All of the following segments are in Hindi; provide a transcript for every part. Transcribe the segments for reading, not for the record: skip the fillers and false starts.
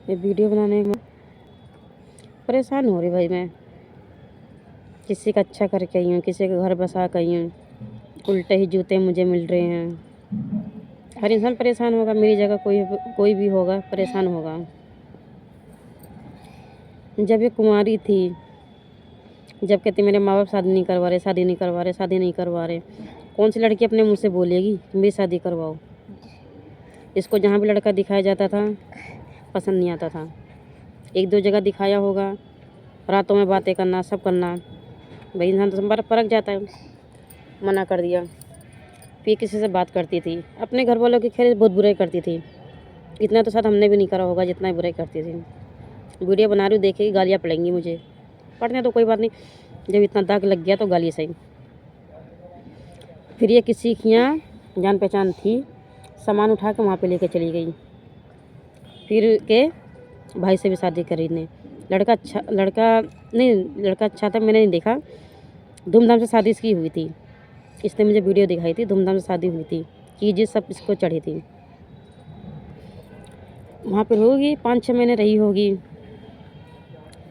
ये वीडियो बनाने में परेशान हो रही भाई। मैं किसी का अच्छा करके आई हूँ, किसी का घर बसा कर आई हूँ, उल्टे ही जूते मुझे मिल रहे हैं। हर इंसान परेशान होगा, मेरी जगह कोई भी होगा परेशान होगा। जब ये कुंवारी थी, जब कहती मेरे माँ बाप शादी नहीं करवा रहे, शादी नहीं करवा रहे, शादी नहीं करवा रहे, कौन सी लड़की अपने मुँह से बोलेगी मेरी शादी करवाओ। इसको जहाँ भी लड़का दिखाया जाता था पसंद नहीं आता था। एक दो जगह दिखाया होगा, रातों में बातें करना, सब करना, भाई इंसान तो परख जाता है। मना कर दिया। फिर किसी से बात करती थी, अपने घर वालों की खैर बहुत बुराई करती थी। इतना तो शायद हमने भी नहीं करा होगा जितना बुराई करती थी। वीडियो बना रही हूँ, देखेगी गालियाँ पड़ेंगी मुझे, पढ़ने तो कोई बात नहीं, जब इतना दाग लग गया तो गाली सही। फिर ये किसी की यहाँ जान पहचान थी, सामान उठा के वहाँ पे लेके चली गई। फिर के भाई से भी शादी करीने। लड़का अच्छा था, मैंने नहीं देखा। धूमधाम से शादी इसकी हुई थी, इसने मुझे वीडियो दिखाई थी। धूमधाम से शादी हुई थी, चीज़ें सब इसको चढ़ी थी। वहाँ पर होगी 5-6 महीने रही होगी,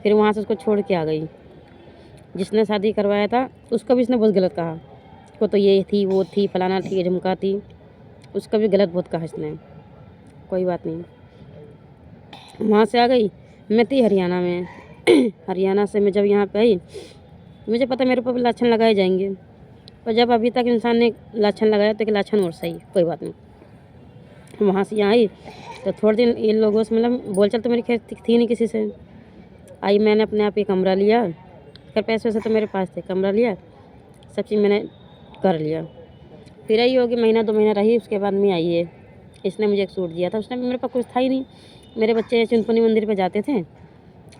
फिर वहाँ से उसको छोड़ के आ गई। जिसने शादी करवाया था उसको भी इसने बहुत गलत कहा, वो तो ये थी, वो थी, फलाना थी, झुमका थी, उसका भी गलत बहुत कहा इसने। कोई बात नहीं, वहाँ से आ गई। मैं थी हरियाणा में हरियाणा से मैं जब यहाँ पे आई, मुझे पता मेरे ऊपर भी लाछन लगाए जाएंगे, पर जब अभी तक इंसान ने लाछन लगाया तो कि लाछन और सही, कोई बात नहीं। वहाँ से यहाँ आई तो थोड़े दिन इन लोगों से मतलब बोलचाल तो मेरी खैर थी नहीं किसी से। आई, मैंने अपने आप ही कमरा लिया, खैर पैसे वैसे तो मेरे पास थे, कमरा लिया, सब चीज़ मैंने कर लिया। फिर आई होगी महीना 2 महीना रही, उसके बाद में आई है। इसने मुझे एक सूट दिया था, उसने मेरे पास कुछ था ही नहीं। मेरे बच्चे चिंतपूर्णी मंदिर पे जाते थे,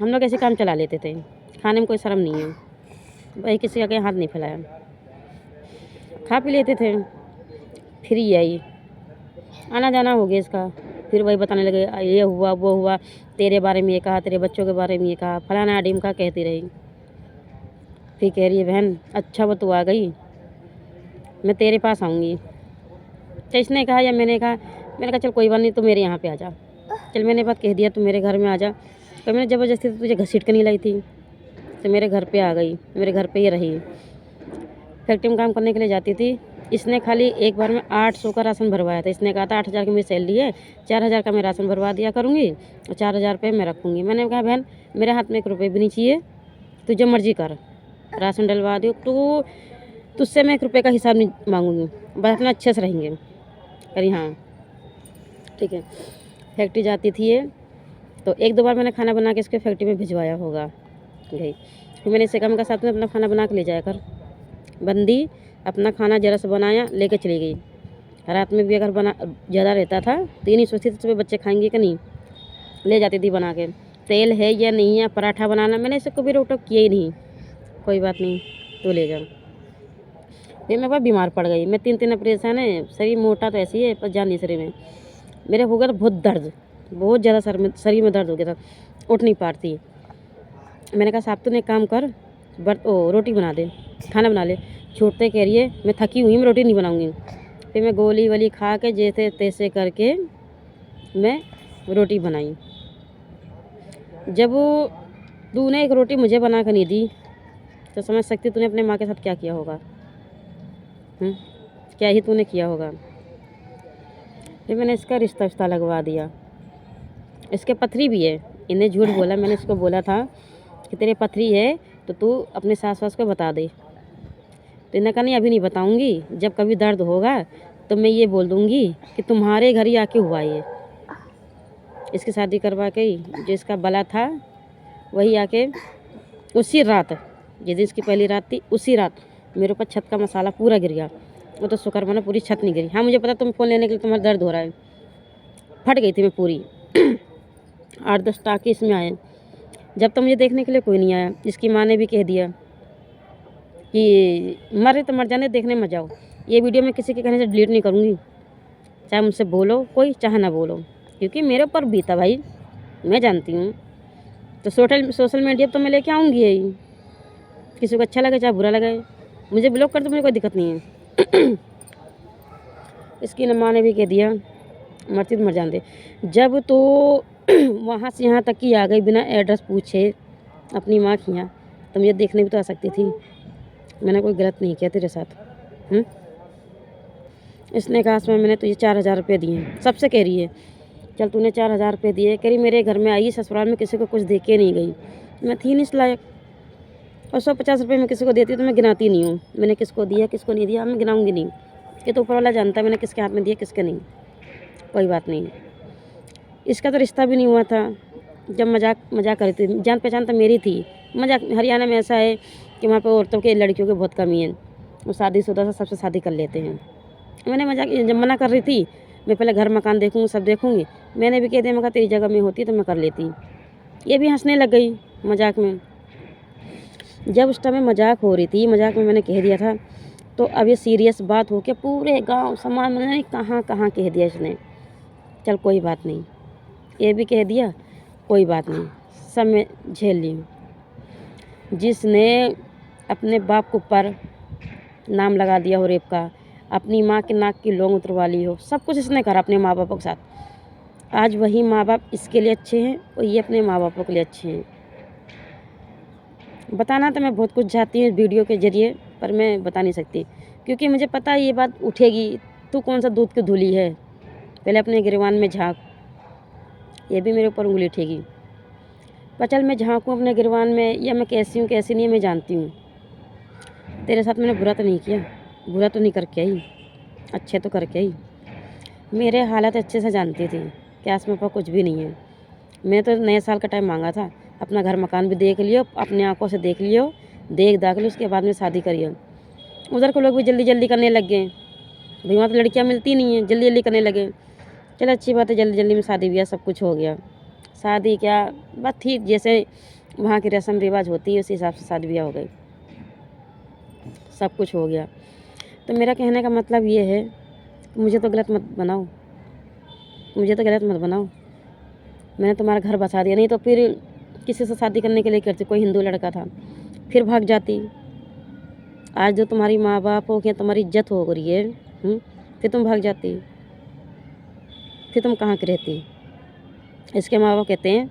हम लोग ऐसे काम चला लेते थे, खाने में कोई शर्म नहीं है, भाई किसी का हाथ नहीं फैलाया, खा पी लेते थे। फिर ये आई, आना जाना हो गया इसका। फिर वही बताने लगे, ये हुआ वो हुआ, तेरे बारे में ये कहा, तेरे बच्चों के बारे में ये कहा, फलाना आडिम का कहती रही। फिर कह रही है बहन अच्छा वो तू आ गई, मैं तेरे पास आऊँगी। तो इसने कहा या मैंने कहा चल कोई बात नहीं, तू मेरे यहाँ पे आ जा। चल मैंने बात कह दिया, तू मेरे घर में आ जा। तो मैंने ज़बरदस्ती तो तुझे घसीट के नहीं लाई थी, तो मेरे घर पे आ गई, मेरे घर पे ही रही। फैक्ट्री में काम करने के लिए जाती थी। इसने खाली एक बार में 800 का राशन भरवाया था। इसने कहा था 8,000 की मेरी सैलरी है, 4,000 का मैं राशन भरवा दिया करूँगी और 4,000 रुपये मैं रखूँगी। मैंने कहा बहन मेरे हाथ में 1 रुपये भी नहीं चाहिए, तू जो मर्जी कर, राशन डलवा दो, तो तुझसे मैं 1 रुपये का हिसाब नहीं मांगूंगी, बस अपना अच्छे से रहेंगे। अरे हाँ ठीक है। फैक्ट्री जाती थी ये, तो 1-2 बार मैंने खाना बना के इसके फैक्ट्री में भिजवाया होगा गई। फिर मैंने इससे कहा मैं साथ में अपना खाना बना के ले जाया कर। बंदी अपना खाना जरा सा बनाया लेके चली गई। रात में भी अगर बना ज़्यादा रहता था तो ये नहीं सोचती थी सुबह बच्चे खाएंगे कि नहीं, ले जाती थी बना के। तेल है या नहीं है, पराठा बनाना, मैंने इससे कभी रोक टोक किया ही नहीं। कोई बात नहीं तो ले जा। फिर मैं बीमार पड़ गई, मैं 3 ऑपरेशन है, शरीर मोटा तो ऐसी है पर जान नहीं शरीर में। मेरे हो गया बहुत दर्द, बहुत ज़्यादा शरीर में दर्द हो गया था, उठ नहीं पाती। मैंने कहा साहब तूने एक काम कर, रोटी बना दे, खाना बना ले। छूटते कह रही है मैं थकी हुई, मैं रोटी नहीं बनाऊंगी। फिर मैं गोली वली खा के जैसे तैसे करके मैं रोटी बनाई। जब तूने एक रोटी मुझे बना कर नहीं दी तो समझ सकती तूने अपने माँ के साथ क्या किया होगा। क्या ही तूने किया होगा। फिर मैंने इसका रिश्ता लगवा दिया। इसके पथरी भी है, इन्हें झूठ बोला। मैंने इसको बोला था कि तेरे पथरी है तो तू अपने सास वास को बता दे। तो इन्हें कहा नहीं अभी नहीं बताऊंगी, जब कभी दर्द होगा तो मैं ये बोल दूंगी कि तुम्हारे घर ही आके हुआ ये। इसकी शादी करवा के जो इसका बला था वही आके उसी रात, जिस दिन इसकी पहली रात थी, उसी रात मेरे ऊपर छत का मसाला पूरा गिर गया। वो तो शुक्र माना पूरी छत नहीं गिरी। हाँ मुझे पता तुम फ़ोन लेने के लिए तुम्हारा दर्द हो रहा है, फट गई थी मैं पूरी 8-10 टाँके इसमें आए। जब तक मुझे देखने के लिए कोई नहीं आया। इसकी माँ ने भी कह दिया कि मरे तो मर जाने, देखने मत जाओ। ये वीडियो मैं किसी के कहने से डिलीट नहीं करूँगी, चाहे मुझसे बोलो कोई, चाहे ना बोलो, क्योंकि मेरे ऊपर बीता भाई, मैं जानती हूँ। तो सोशल मीडिया तो मैं लेके आऊँगी यही, किसी को अच्छा लगे चाहे बुरा लगे, मुझे ब्लॉक कर दो, मुझे कोई दिक्कत नहीं है। इसकी माँ ने भी कह दिया मरती तो मर जान दे। जब तो वहाँ से यहाँ तक की आ गई बिना एड्रेस पूछे अपनी माँ के यहाँ। तो मुझे देखने भी तो आ सकती थी। मैंने कोई गलत नहीं किया तेरे साथ। इसने कहा इसमें मैंने तुझे 4,000 रुपये दिए हैं। सबसे कह रही है चल तूने 4,000 रुपये दिए। कह रही मेरे घर में आई ससुराल में किसी को कुछ दे के नहीं गई। मैं थी नहीं इस लायक। और 150 रुपये मैं किसी को देती तो मैं गिनाती नहीं हूँ मैंने किसको दिया किसको नहीं दिया। मैं गिनाऊंगी नहीं। ये तो ऊपर वाला जानता है मैंने किसके हाथ में दिया किसके नहीं। कोई बात नहीं। इसका तो रिश्ता भी नहीं हुआ था। जब मजाक करी थी। जान पहचान तो मेरी थी। मजाक हरियाणा में ऐसा है कि वहाँ पर औरतों के लड़कियों की बहुत कमी है। वो शादीशुदा से सबसे शादी कर लेते हैं। मैंने मजाक जब मना कर रही थी मैं पहले घर मकान देखूँगी सब देखूँगी। मैंने भी कह दिया मैं कहा तेरी जगह में होती तो मैं कर लेती। ये भी हंसने लग गई मजाक में। जब उस टाइम मजाक हो रही थी मजाक में मैंने कह दिया था तो अब ये सीरियस बात हो के पूरे गांव समाज में कहाँ कहाँ कह दिया इसने। चल कोई बात नहीं। ये भी कह दिया कोई बात नहीं। सब मैं झेल ली। जिसने अपने बाप के ऊपर नाम लगा दिया हो रेप का, अपनी माँ के नाक की लौंग उतरवा ली हो, सब कुछ इसने करा अपने माँ बापों के साथ। आज वही माँ बाप इसके लिए अच्छे हैं और ये अपने माँ बापों के लिए अच्छे हैं। बताना तो मैं बहुत कुछ चाहती हूँ वीडियो के ज़रिए पर मैं बता नहीं सकती क्योंकि मुझे पता है ये बात उठेगी। तू कौन सा दूध की धूली है। पहले अपने गिरवान में झाँक। ये भी मेरे ऊपर उंगली उठेगी। पर चल मैं झाँकूँ अपने गिरवान में या मैं कैसी हूँ कैसी नहीं है मैं जानती हूँ। तेरे साथ मैंने बुरा तो नहीं किया। बुरा तो नहीं करके आई। अच्छे तो करके आई। मेरे हालत अच्छे से जानती थी कि आस में कुछ भी नहीं है। मैं तो नए साल का टाइम मांगा था। अपना घर मकान भी देख लियो अपने आंखों से देख लियो देख दाख लियो उसके बाद में शादी करियो। उधर के लोग भी जल्दी जल्दी करने लग गए। भाई वहाँ तो लड़कियाँ मिलती नहीं हैं जल्दी जल्दी करने लगे। चलो अच्छी बात है जल्दी जल्दी में शादी ब्याह सब कुछ हो गया। शादी क्या बस ठीक जैसे वहाँ की रस्म रिवाज होती है उसी हिसाब से शादी ब्याह हो गई। सब कुछ हो गया। तो मेरा कहने का मतलब ये है मुझे तो गलत मत बनाओ। मुझे तो गलत मत बनाओ। मैंने तुम्हारा घर बसा दिया। नहीं तो फिर किसी से शादी करने के लिए करती। कोई हिंदू लड़का था फिर भाग जाती। आज जो तुम्हारी माँ बाप हो क्या तुम्हारी इज्जत हो रही है फिर तुम भाग जाती। फिर तुम कहाँ की रहती। इसके माँ बाप कहते हैं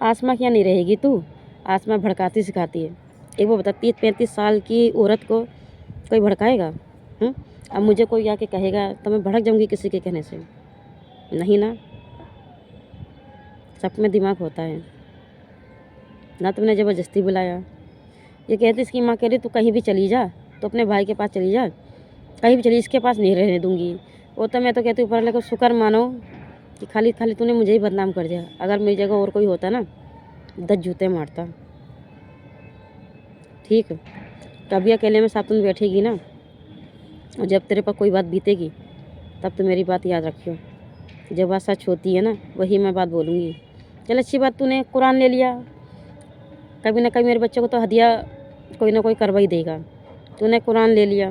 आसमा क्या नहीं रहेगी तू। आसमा भड़काती सिखाती है। एक वो बता 30-35 साल की औरत को कोई भड़काएगा। अब मुझे कोई आके कहेगा तो मैं भड़क जाऊँगी किसी के कहने से। नहीं ना। सब में दिमाग होता है ना। तुमने ज़बरदस्ती बुलाया। ये कहती इसकी माँ कह रही तू कहीं भी चली जा तो अपने भाई के पास चली जा। कहीं भी चली इसके पास नहीं रहने दूँगी। वो तो मैं तो कहती ऊपर वाले को शुक्र मानो कि खाली खाली तूने मुझे ही बदनाम कर दिया। अगर मेरी जगह और कोई होता ना 10 जूते मारता। ठीक कभी अकेले में साथ तुम बैठेगी ना और जब तेरे पर कोई बात बीतेगी तब तो मेरी बात याद रखियो। जब बात सच होती है ना वही मैं बात बोलूँगी। चल अच्छी बात तूने कुरान ले लिया। कभी ना कभी मेरे बच्चे को तो हदिया कोई ना कोई करवा ही देगा। तूने कुरान ले लिया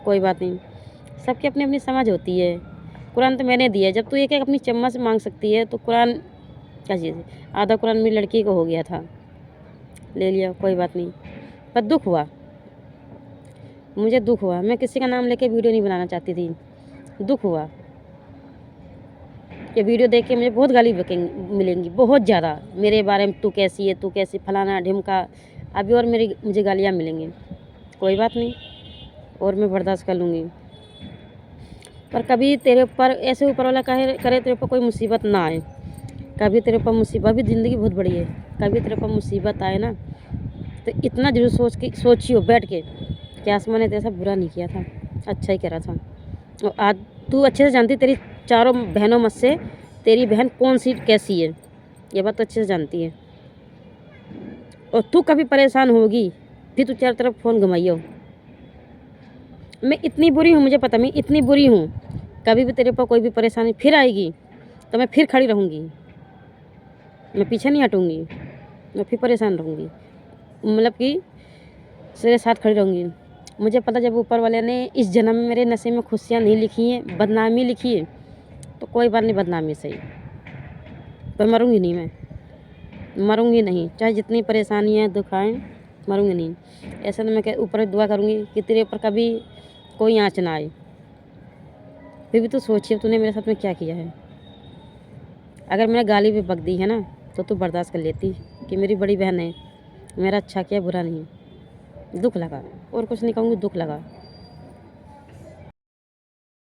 कोई बात नहीं। सबकी अपनी अपनी समझ होती है। कुरान तो मैंने दिया। जब तू एक अपनी चम्मच से मांग सकती है तो कुरान क्या चीज़ है। आधा कुरान मेरी लड़की को हो गया था। ले लिया कोई बात नहीं। पर दुख हुआ। मुझे दुख हुआ। मैं किसी का नाम लेके वीडियो नहीं बनाना चाहती थी। दुख हुआ। ये वीडियो देख के मुझे बहुत गाली मिलेंगी बहुत ज़्यादा। मेरे बारे में तू कैसी है तू कैसी फलाना ढिमका। अभी और मुझे गालियाँ मिलेंगी। कोई बात नहीं और मैं बर्दाश्त कर लूँगी। पर कभी तेरे ऊपर ऐसे ऊपर वाला करे तेरे ऊपर कोई मुसीबत ना आए। कभी तेरे ऊपर मुसीबत भी ज़िंदगी बहुत बड़ी है। कभी तेरे ऊपर मुसीबत आए ना तो इतना जरूर सोचियो बैठ के कि आसमान ने तेरे साथ बुरा नहीं किया था अच्छा ही करा था। और आज तू अच्छे से जानती तेरी चारों बहनों में से तेरी बहन कौन सी कैसी है ये बात तो अच्छे से जानती है। और तू कभी परेशान होगी फिर तू चारों तरफ फ़ोन घुमाइयो। मैं इतनी बुरी हूँ मुझे पता मैं इतनी बुरी हूँ। कभी भी तेरे पर कोई भी परेशानी फिर आएगी तो मैं फिर खड़ी रहूँगी। मैं पीछे नहीं हटूँगी। मैं फिर परेशान रहूँगी मतलब कि तेरे साथ खड़ी रहूँगी। मुझे पता जब ऊपर वाले ने इस जन्म में मेरे नसीब में खुशियाँ नहीं लिखी हैं बदनामी लिखी है तो कोई बात नहीं बदनामी सही। पर मरूँगी नहीं। मैं मरूँगी नहीं चाहे जितनी परेशानियाँ दुख आएँ मरूँगी नहीं। ऐसा तो मैं ऊपर दुआ करूँगी कि तेरे ऊपर कभी कोई आँच ना आए। फिर भी तो सोचिए तूने मेरे साथ में क्या किया है। अगर मैंने गाली भी बक दी है ना तो तू बर्दाश्त कर लेती कि मेरी बड़ी बहन है, मेरा अच्छा किया बुरा नहीं। दुख लगा और कुछ नहीं कहूँगी, दुख लगा।